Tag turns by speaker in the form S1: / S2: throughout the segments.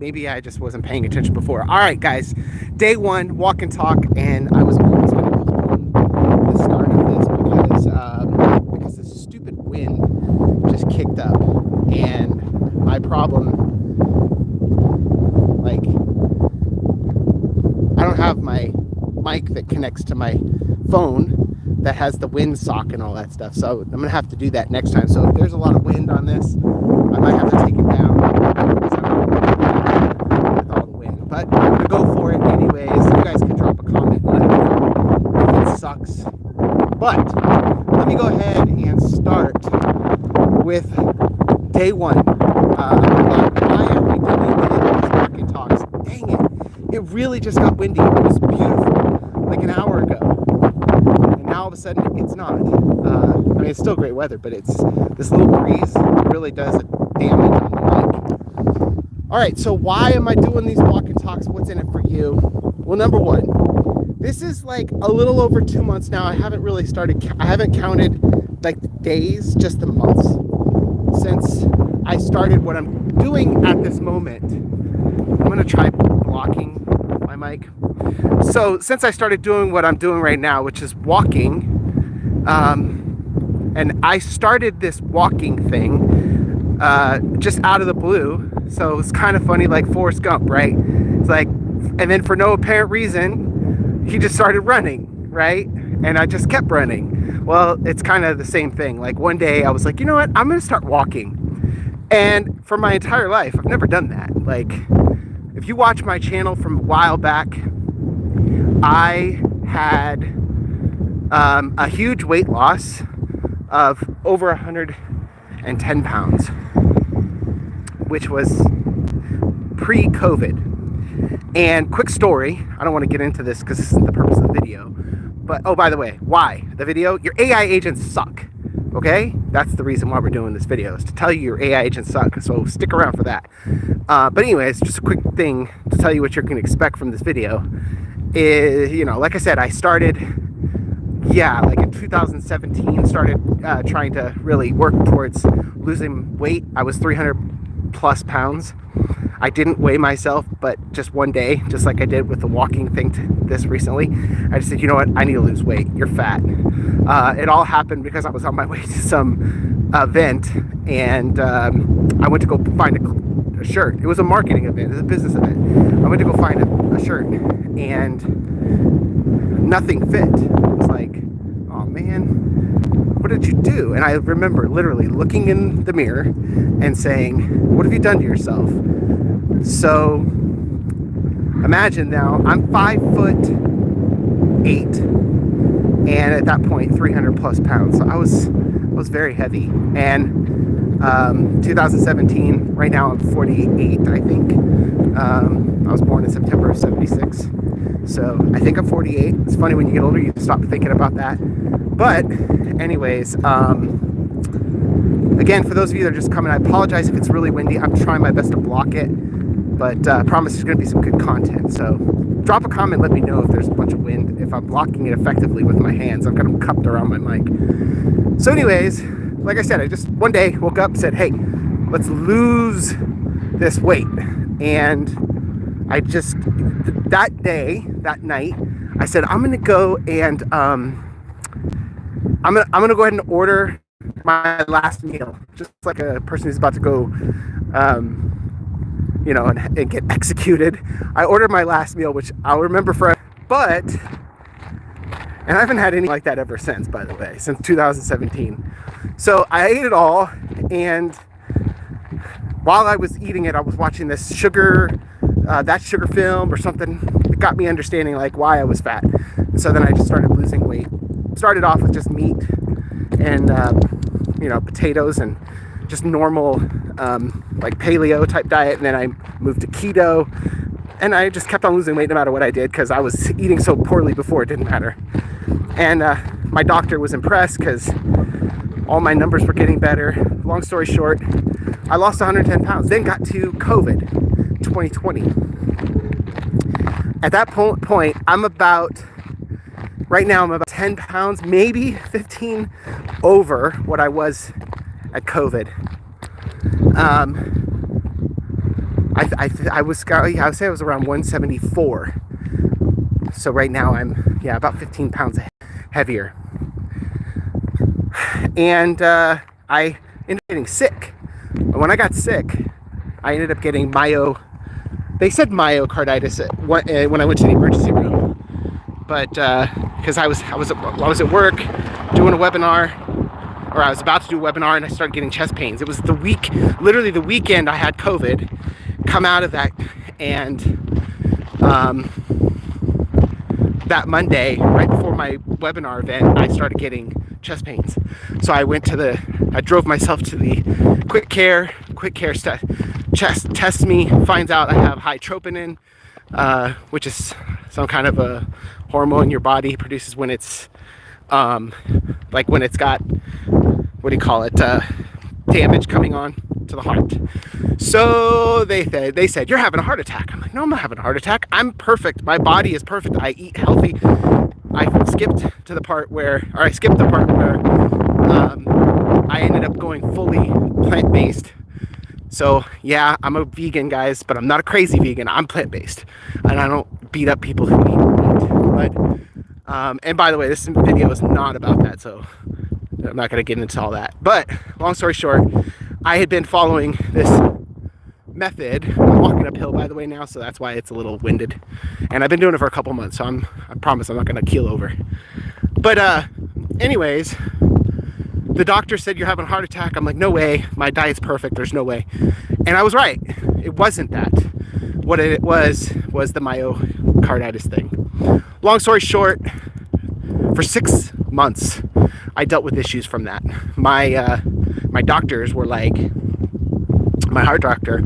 S1: maybe I just wasn't paying attention before. All right, guys, day one, walk and talk, and I was almost going to postpone the start of this because this stupid wind just kicked up, and my problem, like, I don't have my mic that connects to my phone that has the wind sock and all that stuff, so I'm gonna have to do that next time. So if there's a lot of wind on this, I might have to take it down because I don't know with all the wind, but I'm gonna go for it anyways. You guys can drop a comment and let me know if it sucks, but let me go ahead and start with day one. Why are we doing these market talks? Dang it, it really just got windy. It was beautiful like an hour ago, and now all of a sudden it's not. I mean, it's still great weather, but it's this little breeze really does damage on the mic. All right, so why am I doing these walk and talks? What's in it for you? Well, number one, this is like a little over 2 months now. I haven't really I haven't counted like the days, just the months since I started what I'm doing at this moment. I'm gonna try blocking my mic. So since I started doing what I'm doing right now, which is walking, and I started this walking thing just out of the blue. So it's kind of funny, like Forrest Gump, right? It's like, and then for no apparent reason, he just started running, right? And I just kept running. Well, it's kind of the same thing. Like one day I was like, you know what? I'm going to start walking. And for my entire life, I've never done that. Like, if you watch my channel from a while back, I had a huge weight loss of over 110 pounds, which was pre-COVID. And quick story, I don't want to get into this because this isn't the purpose of the video, but oh, by the way, why the video? Your AI agents suck. Okay, that's the reason why we're doing this video, is to tell you your AI agents suck, so stick around for that. But anyways, just a quick thing to tell you what you're going to expect from this video is, you know, like I said, I started, like in 2017, started trying to really work towards losing weight. I was 300 plus pounds. I didn't weigh myself, but just one day, just like I did with the walking thing this recently, I just said, you know what, I need to lose weight. You're fat. It all happened because I was on my way to some event, and I went to go find a shirt. It was a marketing event. It was a business event. I went to go find a shirt, and nothing fit. It's like, oh man, what did you do? And I remember literally looking in the mirror and saying, what have you done to yourself? So imagine now I'm 5'8", and at that point 300 plus pounds. So I was very heavy. And 2017, right now I'm 48, I think. I was born in September of 76. So I think I'm 48. It's funny, when you get older, you stop thinking about that. But anyways, again, for those of you that are just coming, I apologize if it's really windy. I'm trying my best to block it, but I promise there's going to be some good content. So drop a comment, let me know if there's a bunch of wind, if I'm blocking it effectively with my hands. I've got them cupped around my mic. So anyways, like I said, I just one day woke up and said, hey, let's lose this weight. And I just, that night, I said, I'm going to go and I'm gonna go ahead and order my last meal, just like a person who's about to go, and get executed. I ordered my last meal, which I'll remember forever. But, and I haven't had any like that ever since, by the way, since 2017. So I ate it all, and while I was eating it, I was watching this that sugar film or something. It got me understanding like why I was fat. And so then I just started losing weight. Started off with just meat and potatoes and just normal like paleo type diet, and then I moved to keto, and I just kept on losing weight no matter what I did because I was eating so poorly before it didn't matter. And my doctor was impressed because all my numbers were getting better. Long story short, I lost 110 pounds, then got to COVID 2020. At that point, right now I'm about 10 pounds, maybe 15 over what I was at COVID. I would say I was around 174. So right now I'm, yeah, about 15 pounds heavier. And I ended up getting sick. When I got sick, I ended up getting they said myocarditis when I went to the emergency room. But because I was at work doing a webinar, or I was about to do a webinar, and I started getting chest pains. It was literally the weekend I had COVID, come out of that, and that Monday, right before my webinar event, I started getting chest pains. So I drove myself to the quick care chest tests me, finds out I have high troponin, which is some kind of a hormone your body produces when it's like when it's got, what do you call it, damage coming on to the heart. So they said, you're having a heart attack. I'm like, no, I'm not having a heart attack. I'm perfect. My body is perfect. I eat healthy. I skipped the part where I ended up going fully plant-based. So yeah, I'm a vegan, guys, but I'm not a crazy vegan. I'm plant-based, and I don't beat up people who eat meat. But and by the way, this video is not about that, so I'm not going to get into all that. But long story short, I had been following this method. I'm walking uphill, by the way, now, so that's why it's a little winded. And I've been doing it for a couple months, so I promise I'm not going to keel over. But anyways, the doctor said you're having a heart attack. I'm like, no way. My diet's perfect. There's no way. And I was right. It wasn't that. What it was the myocarditis thing. Long story short, for 6 months, I dealt with issues from that. My doctors were like, my heart doctor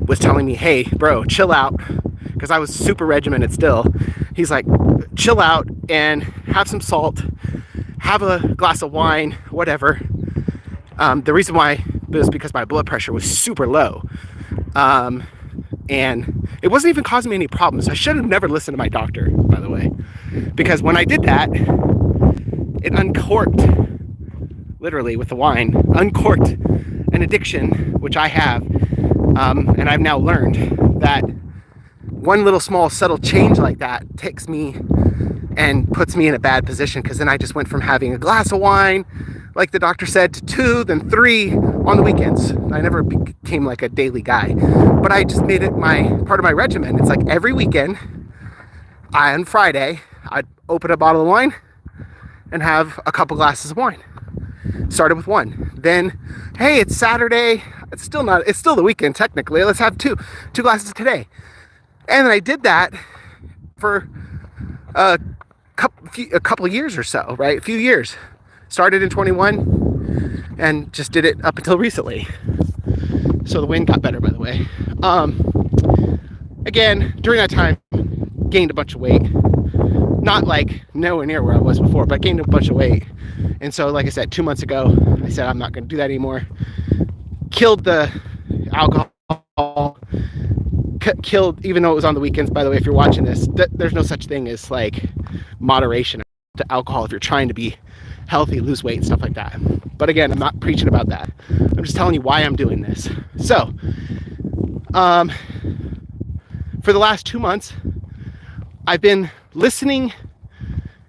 S1: was telling me, hey, bro, chill out, because I was super regimented still. He's like, chill out and have some salt, have a glass of wine, whatever. The reason why was because my blood pressure was super low. And it wasn't even causing me any problems. I should have never listened to my doctor, by the way, because when I did that, it uncorked, literally with the wine, uncorked an addiction, which I have. And I've now learned that one little small subtle change like that takes me and puts me in a bad position, because then I just went from having a glass of wine, like the doctor said, to 2, then 3 on the weekends. I never became like a daily guy, but I just made it part of my regimen. It's like every weekend, on Friday, I'd open a bottle of wine and have a couple glasses of wine. Started with 1. Then, hey, it's Saturday. It's still the weekend technically. Let's have two glasses today. And then I did that for a couple years or so, right? A few years. Started in 21 and just did it up until recently. So the wind got better, by the way. Again, during that time, gained a bunch of weight. Not like nowhere near where I was before, but gained a bunch of weight. And so, like I said, 2 months ago, I said I'm not going to do that anymore. Killed the alcohol. Killed, even though it was on the weekends, by the way, if you're watching this, there's no such thing as like moderation to alcohol if you're trying to be healthy, lose weight, and stuff like that. But again, I'm not preaching about that. I'm just telling you why I'm doing this. So, for the last 2 months, I've been listening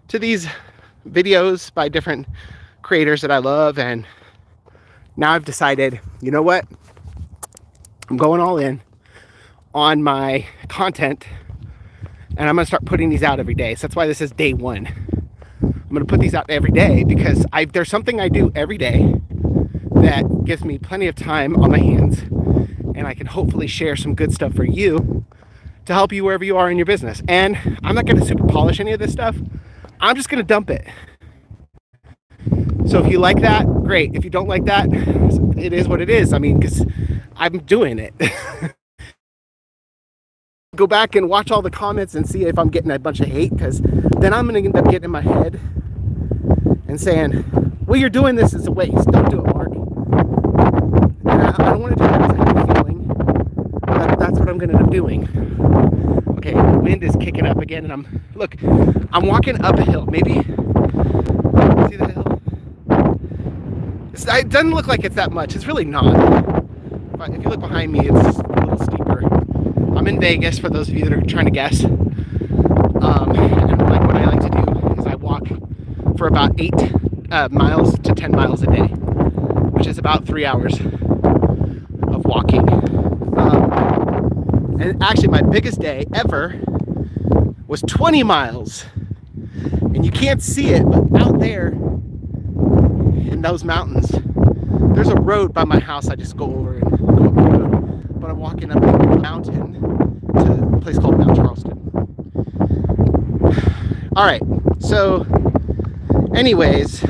S1: to these videos by different creators that I love, and now I've decided, you know what? I'm going all in on my content, and I'm going to start putting these out every day. So that's why this is day 1. I'm going to put these out every day because there's something I do every day that gives me plenty of time on my hands, and I can hopefully share some good stuff for you to help you wherever you are in your business. And I'm not going to super polish any of this stuff. I'm just going to dump it. So if you like that, great. If you don't like that, it is what it is. I mean, because I'm doing it. Go back and watch all the comments and see if I'm getting a bunch of hate, because then I'm going to end up getting in my head and saying, well, you're doing this as a waste. Don't do it, Mark. And I don't want to do that because I have a feeling that that's what I'm going to end up doing. Okay, the wind is kicking up again, and I'm walking up a hill. Maybe, see the hill? It doesn't look like it's that much. It's really not. if you look behind me, it's a little steeper. I'm in Vegas, for those of you that are trying to guess. And like what I like to do is I walk for about 8 miles to 10 miles a day, which is about 3 hours of walking. And actually my biggest day ever was 20 miles. And you can't see it, but out there in those mountains, there's a road by my house I just go over and go up the road. But I'm walking up a mountain to a place called Mount Charleston. All right, so anyways,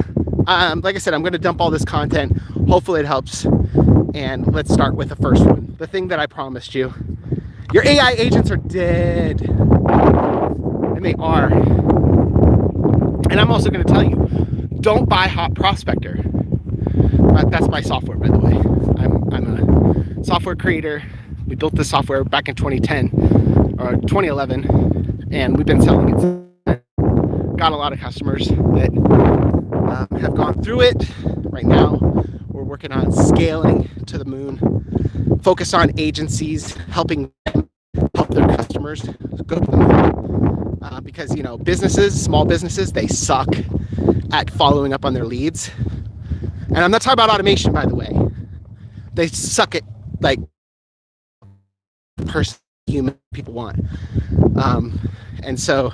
S1: like I said, I'm going to dump all this content. Hopefully it helps. And let's start with the first one. The thing that I promised you. Your AI agents are dead. And they are. And I'm also going to tell you, don't buy Hot Prospector. That's my software, by the way. I'm a software creator. We built this software back in 2010 or 2011, and we've been selling it. Got a lot of customers that have gone through it. Right now, we're working on scaling to the moon, focus on agencies, helping them help their customers go to the moon. Because, you know, businesses, small businesses, they suck at following up on their leads. And I'm not talking about automation, by the way. They suck at, like, person, human people want. And so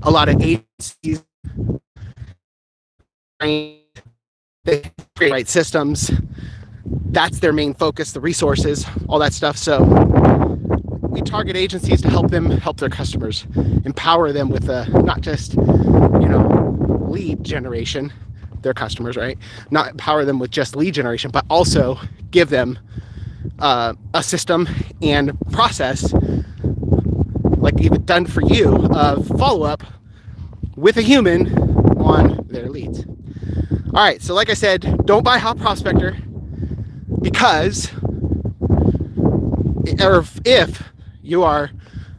S1: a lot of agencies, they create right systems. That's their main focus, the resources, all that stuff. So we target agencies to help them help their customers, empower them with not just, you know, lead generation, their customers, right? Not empower them with just lead generation, but also give them a system and process, like even done for you, of follow-up with a human on their leads. All right, so like I said, don't buy Hot Prospector because, or if you are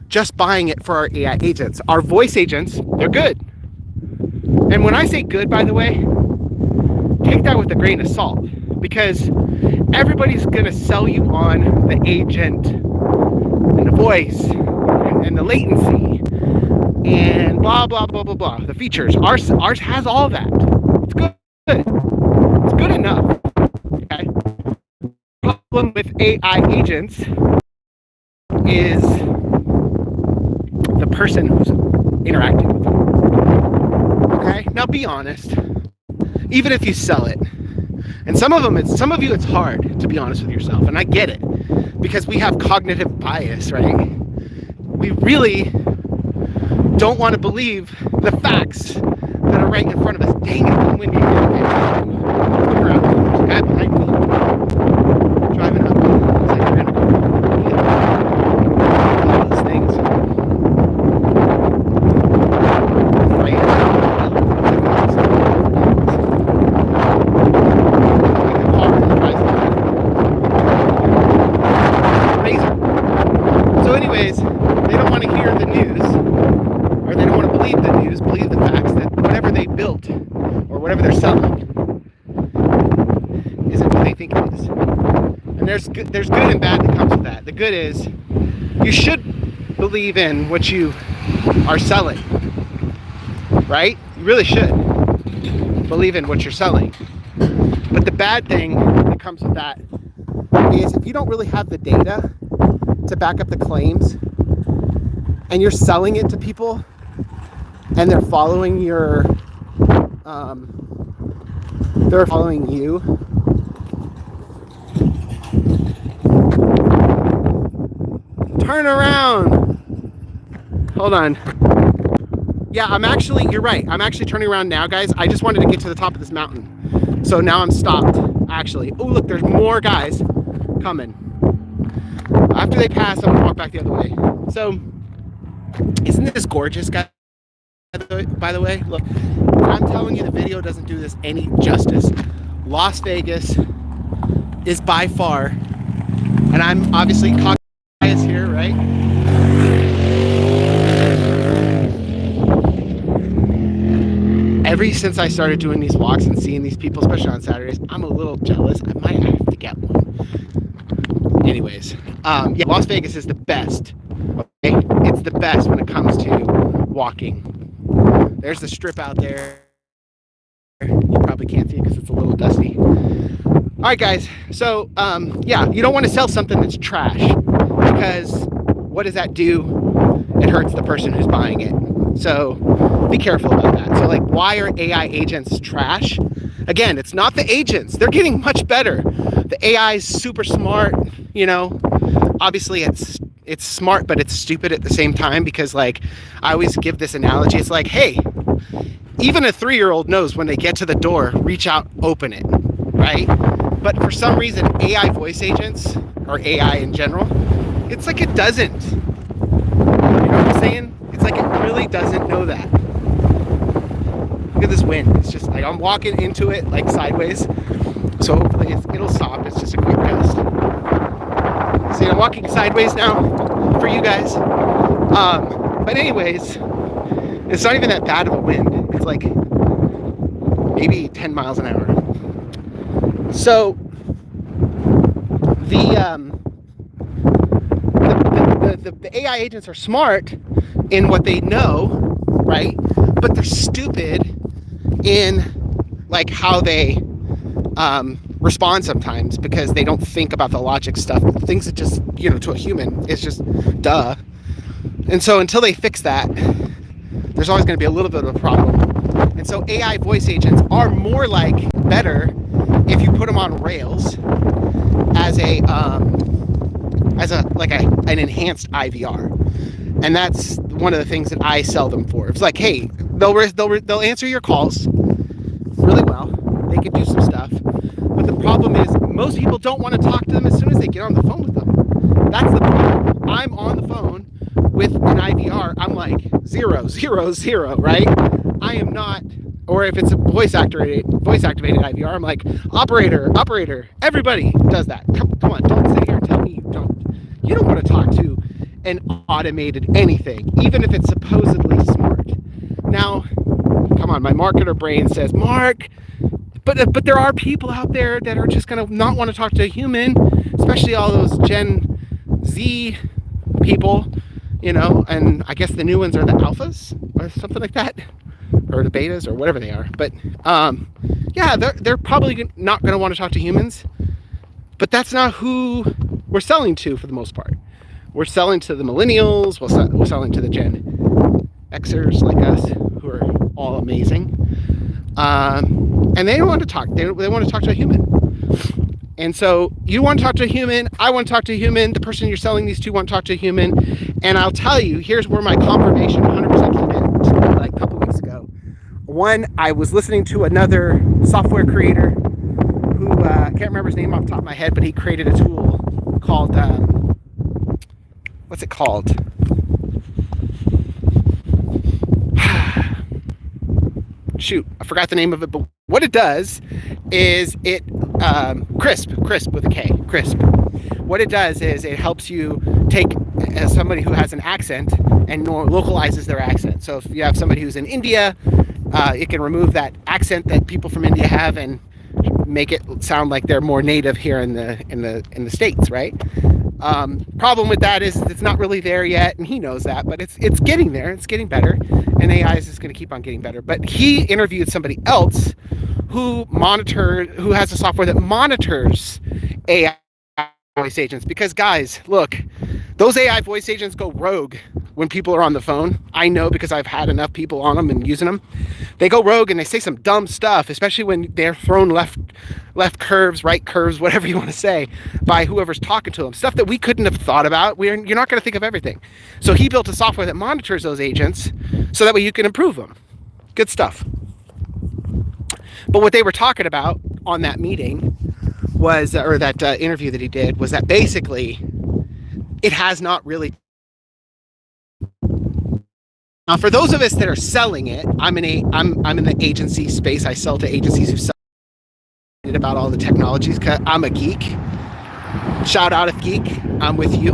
S1: just buying it for our AI agents. Our voice agents, they're good. And when I say good, by the way, take that with a grain of salt, because everybody's going to sell you on the agent and the voice and the latency and blah, blah, blah, blah, blah. The features. Ours has all that. It's good. It's good enough. Okay? The problem with AI agents is the person who's interacting with them. Okay? Now be honest. Even if you sell it, and some of you it's hard to be honest with yourself, and I get it, because we have cognitive bias, right? We really don't want to believe the facts that are right in front of us. Dang it, I'm windy. Look around. There's a guy behind me driving up. It's like we're gonna go all those things. So anyways, they don't want to hear the news, or they don't want to believe the news, believe the facts that whatever they built or whatever they're selling isn't what they think it is. And there's good and bad that comes with that. The good is you should believe in what you are selling, right? You really should believe in what you're selling. But the bad thing that comes with that is if you don't really have the data to back up the claims and you're selling it to people and they're following your they're following you, turn around, hold on. Yeah, you're right, I'm actually turning around now, guys. I just wanted to get to the top of this mountain, so now I'm stopped actually. Oh look, there's more guys coming. After they pass, I'm gonna walk back the other way. So, isn't this gorgeous, guys? By the way, look, I'm telling you, the video doesn't do this any justice. Las Vegas is by far, and I'm obviously biased here, right? Ever since I started doing these walks and seeing these people, especially on Saturdays, I'm a little jealous. I might have to get one. Anyways, yeah, Las Vegas is the best. Okay, it's the best when it comes to walking. There's the strip out there. You probably can't see it because it's a little dusty. All right, guys. So, yeah, you don't want to sell something that's trash, because what does that do? It hurts the person who's buying it. So be careful about that. So, like, why are AI agents trash? Again, it's not the agents. They're getting much better. The AI is super smart. You know, obviously it's smart, but it's stupid at the same time, because, like, I always give this analogy. It's like, hey, even a 3-year-old knows when they get to the door, reach out, open it, right? But for some reason, AI voice agents, or AI in general, it's like it doesn't. You know what I'm saying? It's like it really doesn't know that. Look at this wind. It's just like I'm walking into it like sideways. So hopefully it'll stop. It's just a quick gust. See, I'm walking sideways now for you guys. But anyways, it's not even that bad of a wind. It's like maybe 10 miles an hour. So the AI agents are smart in what they know, right? But they're stupid in, like, how they respond sometimes, because they don't think about the logic stuff. Things that just, you know, to a human, it's just duh. And so until they fix that, there's always going to be a little bit of a problem. And so AI voice agents are more like better if you put them on rails as an enhanced IVR. And that's one of the things that I sell them for. It's like, hey, they'll answer your calls really well. They can do some stuff. But the problem is, most people don't want to talk to them as soon as they get on the phone with them. That's the problem. I'm on the phone with an IVR. I'm like 0, 0, 0, right? I am not. Or if it's a voice activated IVR, I'm like, operator. Everybody does that. Come on, don't sit here and tell me you don't. You don't want to talk to an automated anything, even if it's supposedly smart. Now, come on, my marketer brain says, Mark, but there are people out there that are just gonna not want to talk to a human, especially all those Gen Z people, you know, and I guess the new ones are the alphas or something like that, or the betas or whatever they are. But yeah, they're probably not going to want to talk to humans, but that's not who we're selling to for the most part. We're selling to the millennials. We're selling to the Gen Xers like us, who are all amazing, and they don't want to talk. They want to talk to a human. And so you want to talk to a human, I want to talk to a human, the person you're selling these to want to talk to a human. And I'll tell you, here's where my confirmation 100% came in, like a couple weeks ago. One, I was listening to another software creator who, I can't remember his name off the top of my head, but he created a tool called, what's it called? Shoot, I forgot the name of it, but what it does is it, Krisp with a K, Krisp. What it does is it helps you take somebody who has an accent and localizes their accent. So if you have somebody who's in India, it can remove that accent that people from India have and make it sound like they're more native here in the States, right? Problem with that is it's not really there yet, and he knows that, but it's getting there. It's getting better, and AI is just going to keep on getting better. But he interviewed somebody else who has a software that monitors AI voice agents, because guys, look, those AI voice agents go rogue when people are on the phone. I know, because I've had enough people on them and using them. They go rogue and they say some dumb stuff, especially when they're thrown left curves, right curves, whatever you want to say, by whoever's talking to them. Stuff that we couldn't have thought about. You're not going to think of everything. So he built a software that monitors those agents so that way you can improve them. Good stuff. But what they were talking about on that meeting was, or that interview that he did, was that basically it has not really. Now, for those of us that are selling it, I'm in the agency space. I sell to agencies who sell about all the technologies. Cause I'm a geek. Shout out if geek, I'm with you.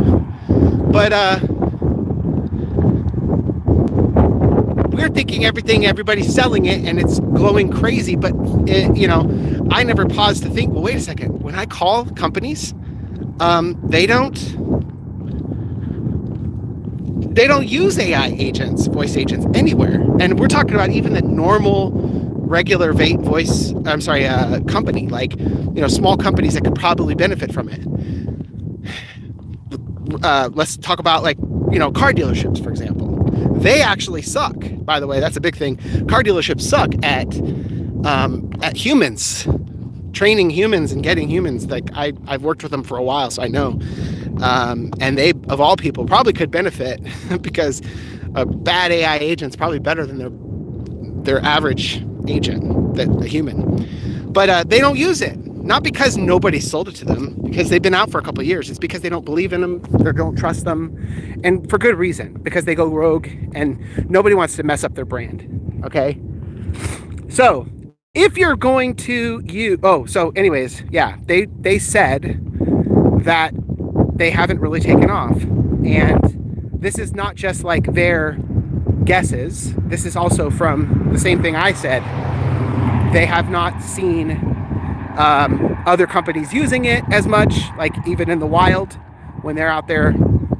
S1: But we're thinking everybody's selling it and it's glowing crazy. But I never paused to think, well, wait a second. When I call companies, They don't use AI agents, voice agents anywhere. And we're talking about even the normal, regular voice. I'm sorry, company, like, small companies that could probably benefit from it. Let's talk about, like, car dealerships, for example. They actually suck. By the way, that's a big thing. Car dealerships suck at humans, training humans and getting humans. Like, I've worked with them for a while, so I know. And they, of all people, probably could benefit because a bad AI agent's probably better than their average agent, a human. But they don't use it. Not because nobody sold it to them, because they've been out for a couple of years. It's because they don't believe in them, they don't trust them, and for good reason, because they go rogue and nobody wants to mess up their brand. Okay? So, if you're going to use... Oh, so anyways, yeah, they said that they haven't really taken off. And this is not just like their guesses. This is also from the same thing I said. They have not seen other companies using it as much, like even in the wild when they're out there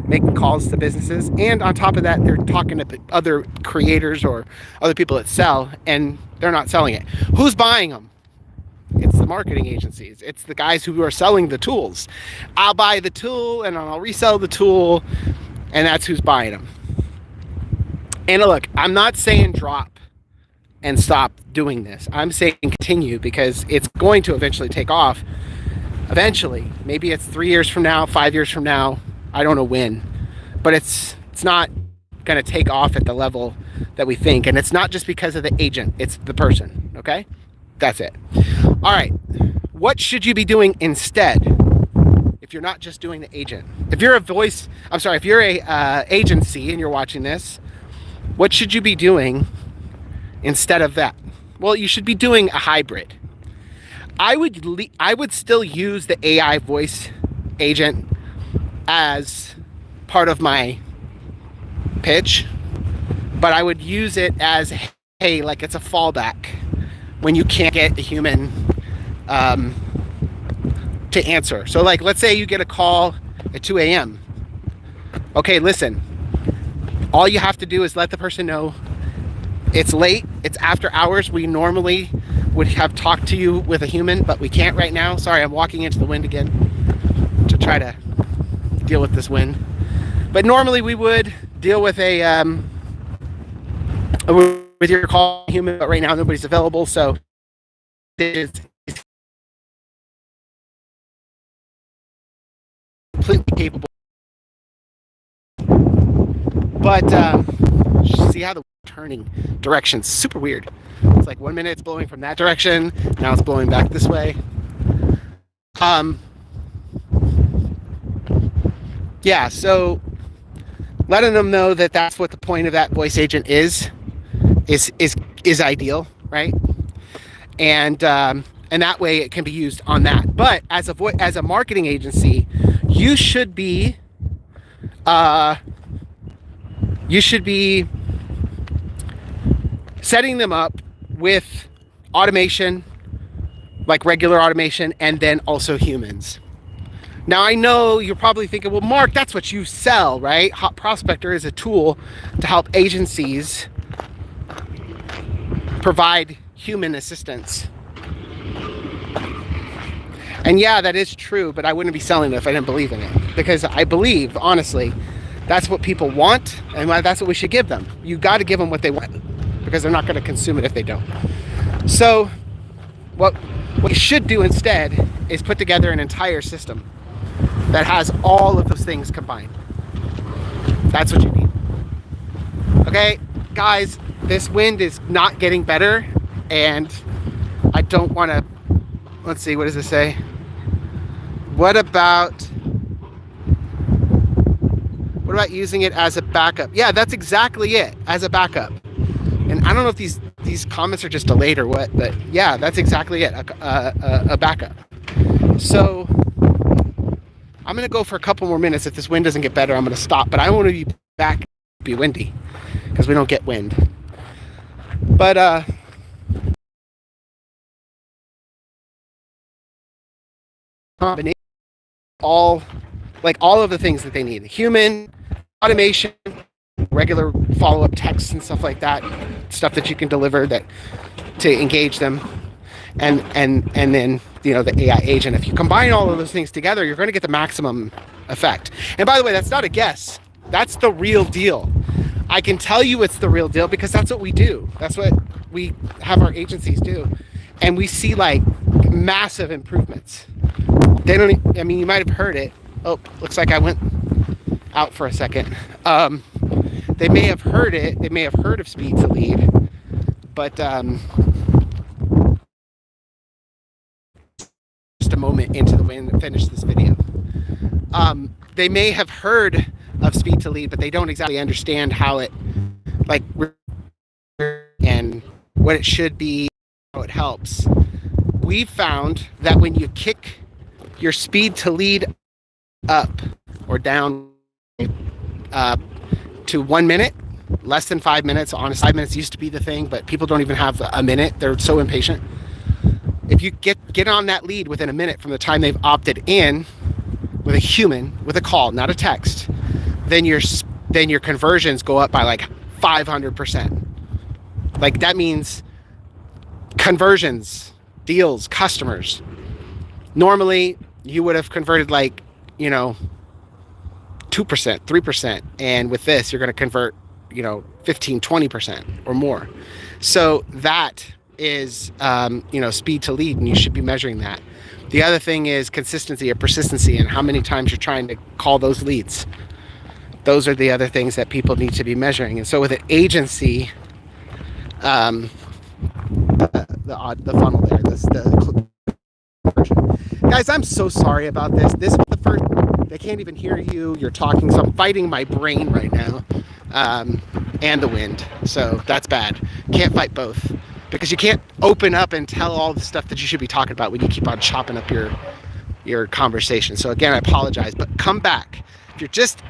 S1: making calls to businesses. And on top of that, they're talking to other creators or other people that sell, and they're not selling it. Who's buying them? It's the marketing agencies. It's the guys who are selling the tools. I'll buy the tool and I'll resell the tool, and that's who's buying them. And look, I'm not saying drop and stop doing this. I'm saying continue, because it's going to eventually take off. Eventually. Maybe it's 3 years from now, 5 years from now. I don't know when. But it's not going to take off at the level that we think. And it's not just because of the agent. It's the person. Okay? That's it. All right. What should you be doing instead if you're not just doing the agent? If you're if you're a agency and you're watching this, what should you be doing instead of that? Well, you should be doing a hybrid. I would still use the AI voice agent as part of my pitch, but I would use it as, hey, like, it's a fallback when you can't get a human to answer. So, like, let's say you get a call at 2 a.m. Okay, listen. All you have to do is let the person know it's late, it's after hours. We normally would have talked to you with a human, but we can't right now. Sorry, I'm walking into the wind again to try to deal with this wind. But normally we would deal with with your call human, but right now nobody's available, so it's completely capable. But see how the turning direction's super weird. It's like 1 minute it's blowing from that direction, now it's blowing back this way. Yeah, so letting them know that that's what the point of that voice agent is ideal, right? And that way it can be used on that. But as a marketing agency, you should be setting them up with automation, like regular automation, and then also humans. Now, I know you're probably thinking, well, Mark, that's what you sell, right? Hot Prospector is a tool to help agencies provide human assistance. And yeah, that is true, but I wouldn't be selling it if I didn't believe in it. Because I believe, honestly, that's what people want, and that's what we should give them. You got to give them what they want, because they're not going to consume it if they don't. So what you should do instead is put together an entire system that has all of those things combined. That's what you need. Okay, guys, this wind is not getting better, and I don't want to... Let's see, what does it say? What about using it as a backup? Yeah, that's exactly it, as a backup. And I don't know if these comments are just delayed or what, but yeah, that's exactly it, a backup. So I'm going to go for a couple more minutes. If this wind doesn't get better, I'm going to stop. But I want to be back, be windy, because we don't get wind. But combination all all of the things that they need: human, automation, regular follow-up texts and stuff like that, stuff that you can deliver that to engage them, and then the AI agent. If you combine all of those things together, you're going to get the maximum effect. And by the way, that's not a guess. That's the real deal. I can tell you it's the real deal because that's what we do. That's what we have our agencies do, and we see like massive improvements. They don't. I mean, you might have heard it. Oh, looks like I went out for a second. They may have heard it. They may have heard of Speed to Lead, but just a moment into the wind and finish this video. They may have heard of Speed to Lead, but they don't exactly understand how it, and what it should be, how it helps. We found that when you kick your Speed to Lead up or down to 1 minute, less than 5 minutes. Honestly, 5 minutes used to be the thing, but people don't even have a minute. They're so impatient. If you get on that lead within a minute from the time they've opted in with a human, with a call, not a text, then your conversions go up by like 500%. Like that means conversions, deals, customers. Normally you would have converted 2%, 3%. And with this, you're going to convert, 15, 20% or more. So that is, speed to lead, and you should be measuring that. The other thing is consistency or persistency, and how many times you're trying to call those leads. Those are the other things that people need to be measuring. And so with an agency, the funnel there, the version. Guys, I'm so sorry about this. This was the first. They can't even hear you. You're talking, so I'm fighting my brain right now, and the wind. So that's bad. Can't fight both, because you can't open up and tell all the stuff that you should be talking about when you keep on chopping up your conversation. So again, I apologize, but come back. If you're just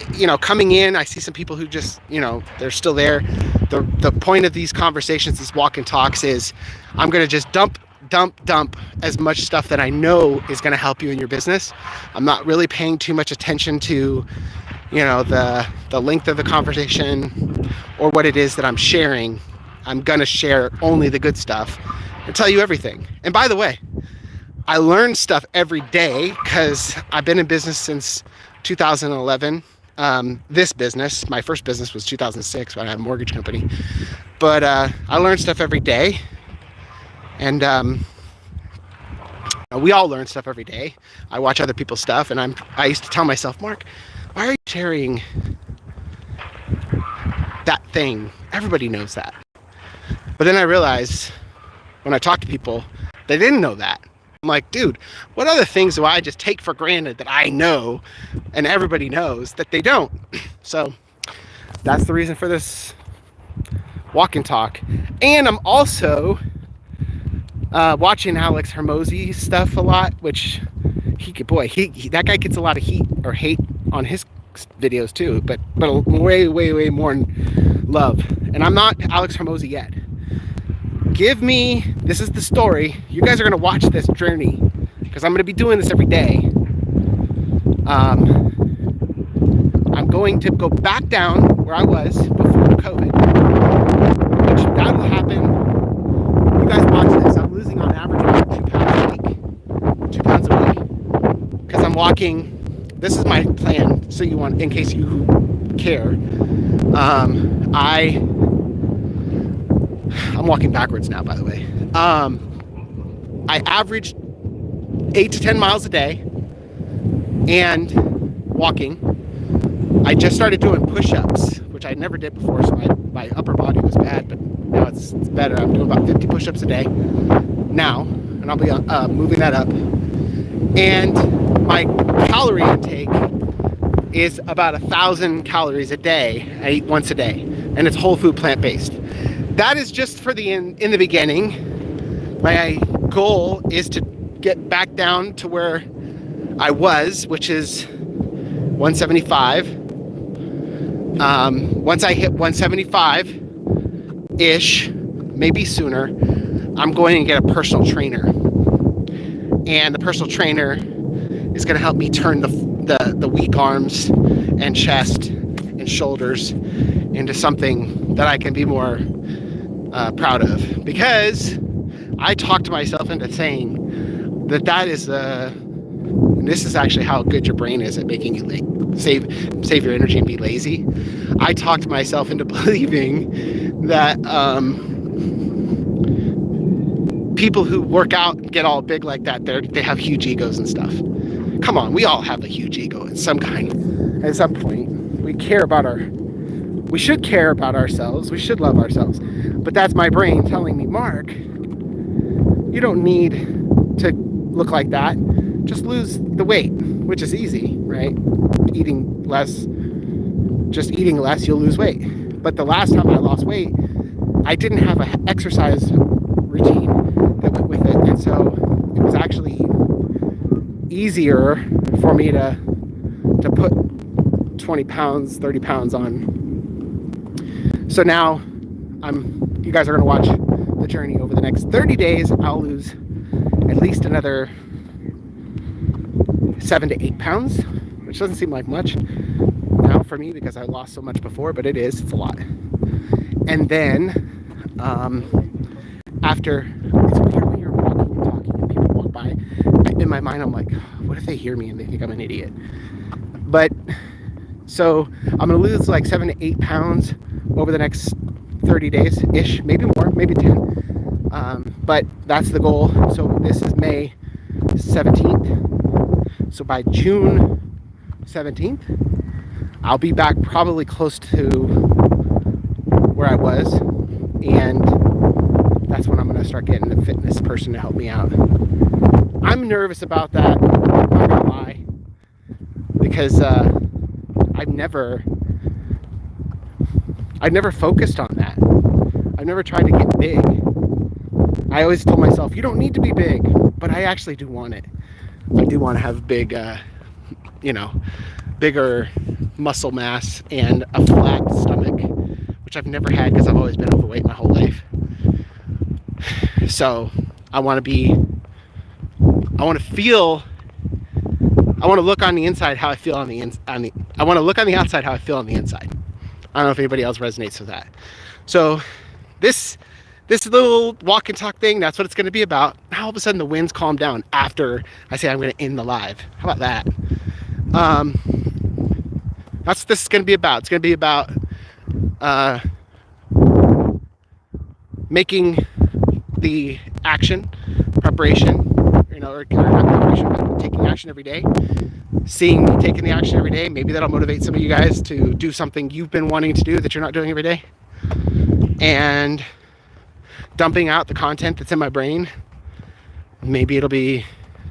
S1: coming in, I see some people who just they're still there. The point of these conversations, these walk and talks, is I'm going to just dump as much stuff that I know is going to help you in your business. I'm not really paying too much attention to the length of the conversation or what it is that I'm sharing. I'm going to share only the good stuff and tell you everything. And by the way, I learn stuff every day because I've been in business since 2011. This business, my first business, was 2006 when I had a mortgage company. But I learn stuff every day. And we all learn stuff every day. I watch other people's stuff, and I used to tell myself, Mark, why are you sharing that thing? Everybody knows that. But then I realized when I talk to people, they didn't know that. I'm like, dude, what other things do I just take for granted that I know and everybody knows that they don't? So that's the reason for this walk and talk. And I'm also watching Alex Hormozi stuff a lot, which he that guy gets a lot of heat or hate on his videos too, but way more love. And I'm not Alex Hormozi yet. This is the story. You guys are going to watch this journey, because I'm going to be doing this every day. I'm going to go back down where I was before COVID, which that will happen. You guys watch this. I'm losing on average about 2 pounds a week. 2 pounds a week. Because I'm walking. This is my plan. So in case you care. I'm walking backwards now, by the way. I averaged 8 to 10 miles a day and walking. I just started doing push-ups, which I never did before, so my upper body was bad, but now it's better. I'm doing about 50 push-ups a day now, and I'll be moving that up. And my calorie intake is about 1,000 calories a day. I eat once a day, and it's whole food, plant-based. That is just for in the beginning. My goal is to get back down to where I was, which is 175. Once I hit 175-ish, maybe sooner, I'm going to get a personal trainer. And the personal trainer is going to help me turn the weak arms and chest and shoulders into something that I can be more proud of, because I talked myself into saying that is and this is actually how good your brain is at making you save your energy and be lazy. I talked myself into believing that people who work out and get all big like that, they have huge egos and stuff. Come on, we all have a huge ego at some point. We should care about ourselves. We should love ourselves. But that's my brain telling me, Mark, you don't need to look like that. Just lose the weight, which is easy, right? Eating less, you'll lose weight. But the last time I lost weight, I didn't have an exercise routine that went with it. And so it was actually easier for me to put 20 pounds, 30 pounds on. So now you guys are going to watch the journey over the next 30 days. I'll lose at least another 7 to 8 pounds, which doesn't seem like much now for me because I lost so much before, but it's a lot. And then after, it's weird when you're walking and talking and people walk by. In my mind, I'm like, what if they hear me and they think I'm an idiot? But so I'm going to lose like 7 to 8 pounds over the next 30 days ish, maybe more, maybe 10. But that's the goal. So this is May 17th. So by June 17th, I'll be back probably close to where I was. And that's when I'm going to start getting a fitness person to help me out. I'm nervous about that, I'm not going to lie, because I've never focused on that. I've never tried to get big. I always told myself, you don't need to be big, but I actually do want it. I do want to have big, bigger muscle mass and a flat stomach, which I've never had because I've always been overweight my whole life. So I want to look on the inside how I feel on the I want to look on the outside how I feel on the inside. I don't know if anybody else resonates with that. So this little walk and talk thing, that's what it's going to be about. Now all of a sudden the winds calm down after I say I'm going to end the live. How about that? That's what this is going to be about. It's going to be about making the preparation, or not preparation, but taking action every day. Seeing me taking the action every day, maybe that'll motivate some of you guys to do something you've been wanting to do that you're not doing every day. And dumping out the content that's in my brain. Maybe it'll be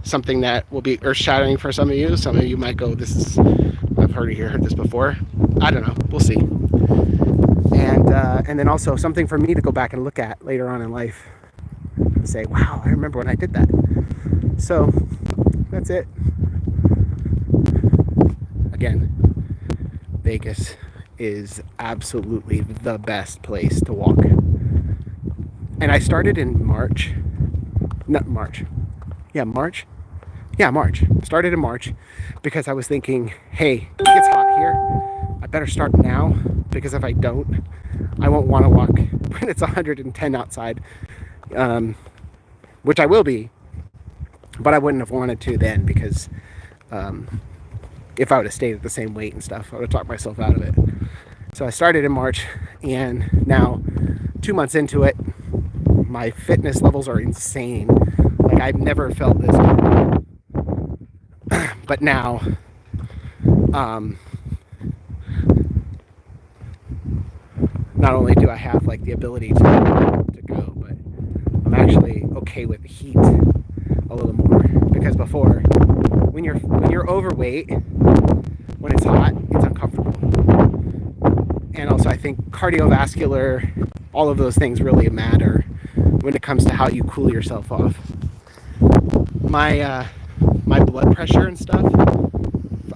S1: something that will be earth-shattering for some of you. Some of you might go, I've heard this before. I don't know. We'll see. And then also something for me to go back and look at later on in life and say, wow, I remember when I did that. So that's it. Again, Vegas is absolutely the best place to walk. And I started in March. Started in March because I was thinking, hey, it gets hot here. I better start now, because if I don't, I won't want to walk when it's 110 outside, which I will be, but I wouldn't have wanted to then, because if I would have stayed at the same weight and stuff, I would have talked myself out of it. So I started in March, and now 2 months into it, my fitness levels are insane. Like, I've never felt this good. But now, not only do I have like the ability to go, but I'm actually okay with the heat a little more, because before, when you're overweight, when it's hot, it's uncomfortable. And also I think cardiovascular, all of those things really matter when it comes to how you cool yourself off. My blood pressure and stuff,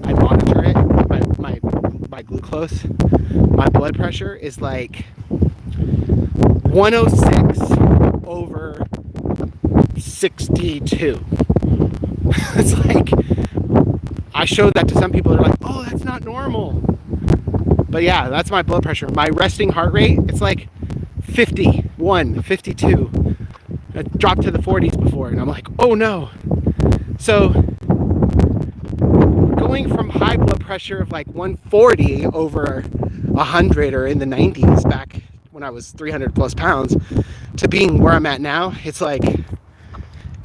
S1: I monitor it, my glucose. My blood pressure is like 106 over 62. It's like I showed that to some people. They're like, oh, that's not normal. But yeah, that's my blood pressure. My resting heart rate, it's like 51, 52. It dropped to the 40s before, and I'm like, oh no. So going from high blood pressure of like 140 over 100 or in the 90s back when I was 300 plus pounds to being where I'm at now, it's like,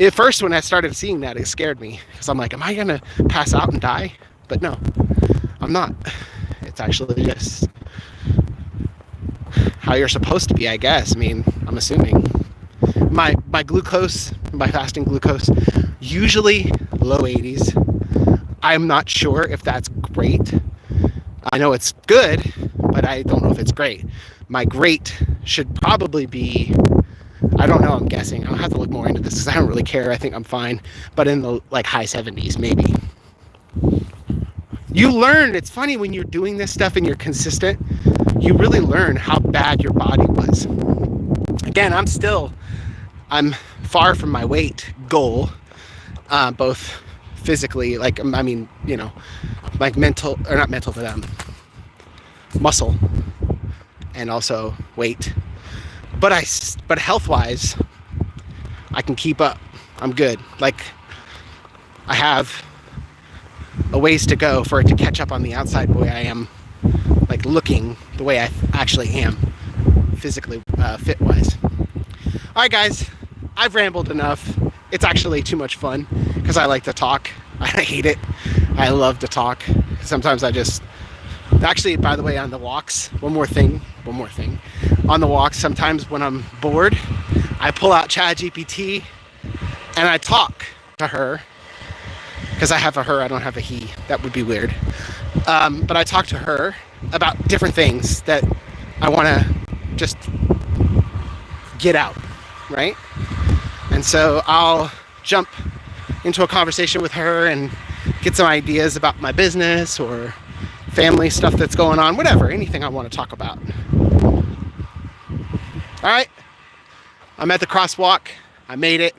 S1: at first when I started seeing that, it scared me because I'm like, am I gonna pass out and die? But no, I'm not. It's actually just how you're supposed to be, I guess. I mean, I'm assuming. My glucose, my fasting glucose, usually low 80s. I'm not sure if that's great. I know it's good, but I don't know if it's great. My great should probably be, I don't know, I'm guessing. I'll have to look more into this because I don't really care. I think I'm fine. But in the like high 70s, maybe. You learn, it's funny when you're doing this stuff and you're consistent, you really learn how bad your body was. Again, I'm far from my weight goal, both physically, like, I mean, you know, like mental, or not mental, but muscle, and also weight. But health-wise, I can keep up. I'm good. Like, I have a ways to go for it to catch up on the outside the way I am, like looking the way I actually am, physically, fit-wise. All right, guys, I've rambled enough. It's actually too much fun because I like to talk. I hate it. I love to talk. Sometimes I just, actually, by the way, on the walks, one more thing. On the walks, sometimes when I'm bored, I pull out ChatGPT and I talk to her. Because I have a her, I don't have a he. That would be weird. But I talk to her about different things that I want to just get out, right? And so I'll jump into a conversation with her and get some ideas about my business or family stuff that's going on, whatever, anything I want to talk about. All right, I'm at the crosswalk. I made it.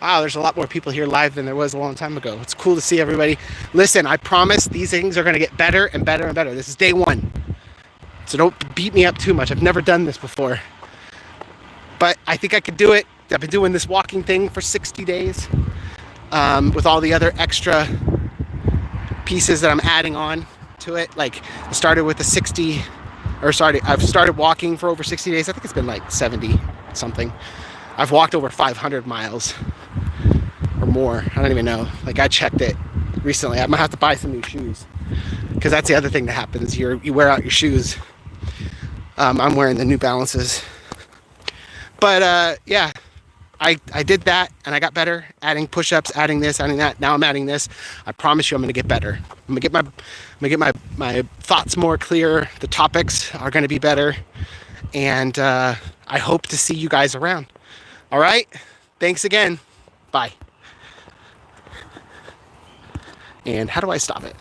S1: Wow, there's a lot more people here live than there was a long time ago. It's cool to see everybody. Listen, I promise these things are going to get better and better and better. This is day one. So don't beat me up too much. I've never done this before. But I think I could do it. I've been doing this walking thing for 60 days with all the other extra pieces that I'm adding on to it. Like, I started with I've started walking for over 60 days. I think it's been like 70 something. I've walked over 500 miles or more. I don't even know. Like, I checked it recently. I'm gonna have to buy some new shoes because that's the other thing that happens. You wear out your shoes. I'm wearing the New Balances. But yeah, I did that and I got better. Adding push-ups, adding this, adding that. Now I'm adding this. I promise you, I'm gonna get better. I'm gonna get my thoughts more clear. The topics are gonna be better, and I hope to see you guys around. All right, thanks again. Bye. And how do I stop it?